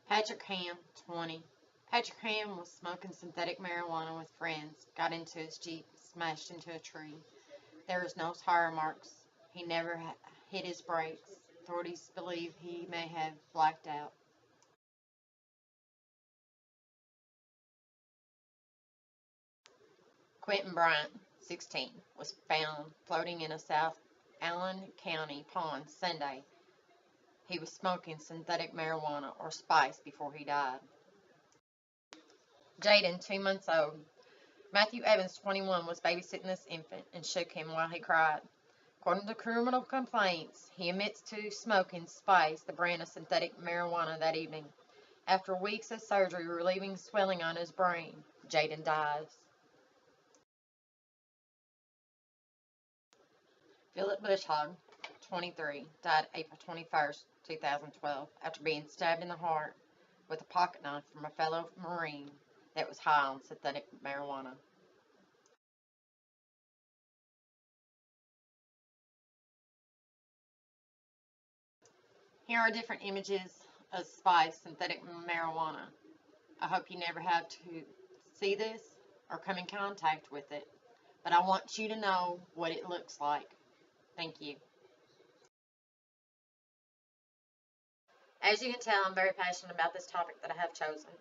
Patrick Ham, 20. Patrick Ham was smoking synthetic marijuana with friends, got into his Jeep, smashed into a tree. There was no tire marks. He never hit his brakes. Authorities believe he may have blacked out. Quentin Bryant, 16, was found floating in a South Allen County pond Sunday. He was smoking synthetic marijuana or spice before he died. Jaden, 2 months old. Matthew Evans, 21, was babysitting this infant and shook him while he cried. According to criminal complaints, he admits to smoking spice, the brand of synthetic marijuana, that evening. After weeks of surgery relieving swelling on his brain, Jaden dies. Philip Bushhog, 23, died April 21st, 2012, after being stabbed in the heart with a pocket knife from a fellow Marine that was high on synthetic marijuana. Here are different images of spice, synthetic marijuana. I hope you never have to see this or come in contact with it, but I want you to know what it looks like. Thank you. As you can tell, I'm very passionate about this topic that I have chosen.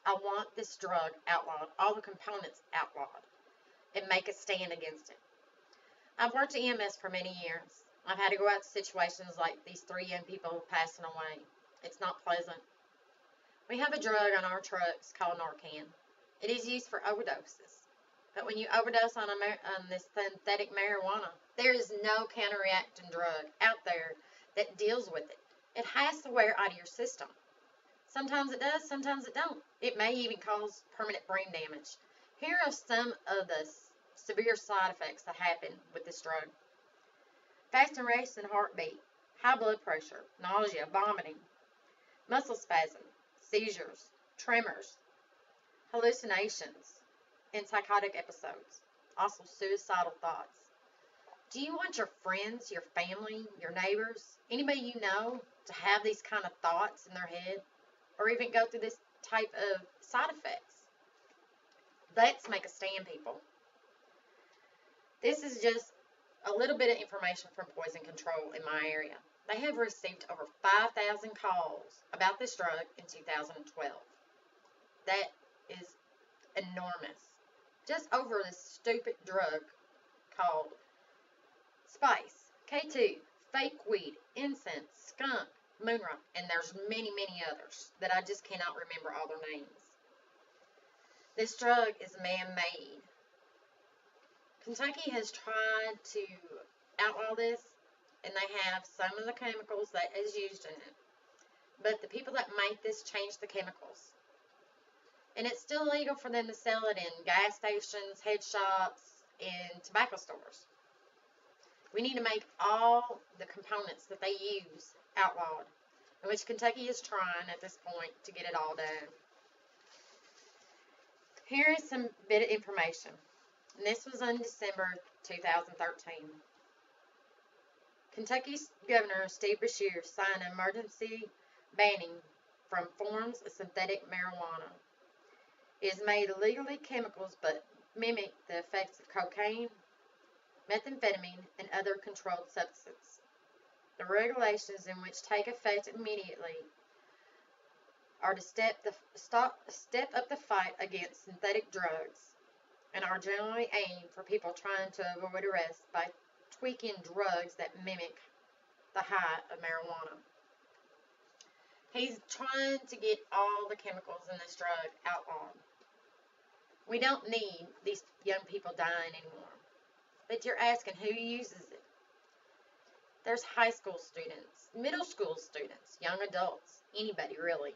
I want this drug outlawed, all the components outlawed, and make a stand against it. I've worked at EMS for many years. I've had to go out to situations like these 3 young people passing away. It's not pleasant. We have a drug on our trucks called Narcan. It is used for overdoses. But when you overdose on this synthetic marijuana, there is no counteracting drug out there that deals with it. It has to wear out of your system. Sometimes it does, sometimes it don't. It may even cause permanent brain damage. Here are some of the severe side effects that happen with this drug. Fast and racing heartbeat, high blood pressure, nausea, vomiting, muscle spasm, seizures, tremors, hallucinations, and psychotic episodes. Also suicidal thoughts. Do you want your friends, your family, your neighbors, anybody you know to have these kind of thoughts in their head or even go through this type of side effects? Let's make a stand, people. This is just a little bit of information from Poison Control in my area. They have received over 5,000 calls about this drug in 2012. That is enormous. Just over this stupid drug called spice, K2, fake weed, incense, skunk, moonrock, and there's many, many others that I just cannot remember all their names. This drug is man-made. Kentucky has tried to outlaw this, and they have some of the chemicals that is used in it. But the people that make this change the chemicals. And it's still illegal for them to sell it in gas stations, head shops, and tobacco stores. We need to make all the components that they use outlawed, in which Kentucky is trying at this point to get it all done. Here is some bit of information. And this was in December 2013. Kentucky's Governor Steve Beshear signed an emergency banning from forms of synthetic marijuana. It is made of legally chemicals but mimic the effects of cocaine, methamphetamine, and other controlled substances. The regulations in which take effect immediately are to step up the fight against synthetic drugs and are generally aimed for people trying to avoid arrest by tweaking drugs that mimic the high of marijuana. He's trying to get all the chemicals in this drug outlawed. We don't need these young people dying anymore. But you're asking who uses it. There's high school students, middle school students, young adults, anybody really.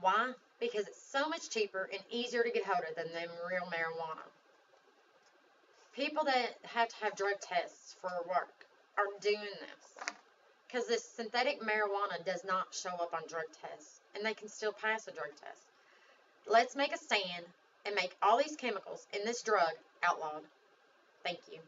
Why? Because it's so much cheaper and easier to get hold of than real marijuana. People that have to have drug tests for work are doing this because this synthetic marijuana does not show up on drug tests, and they can still pass a drug test. Let's make a stand and make all these chemicals in this drug outlawed. Thank you.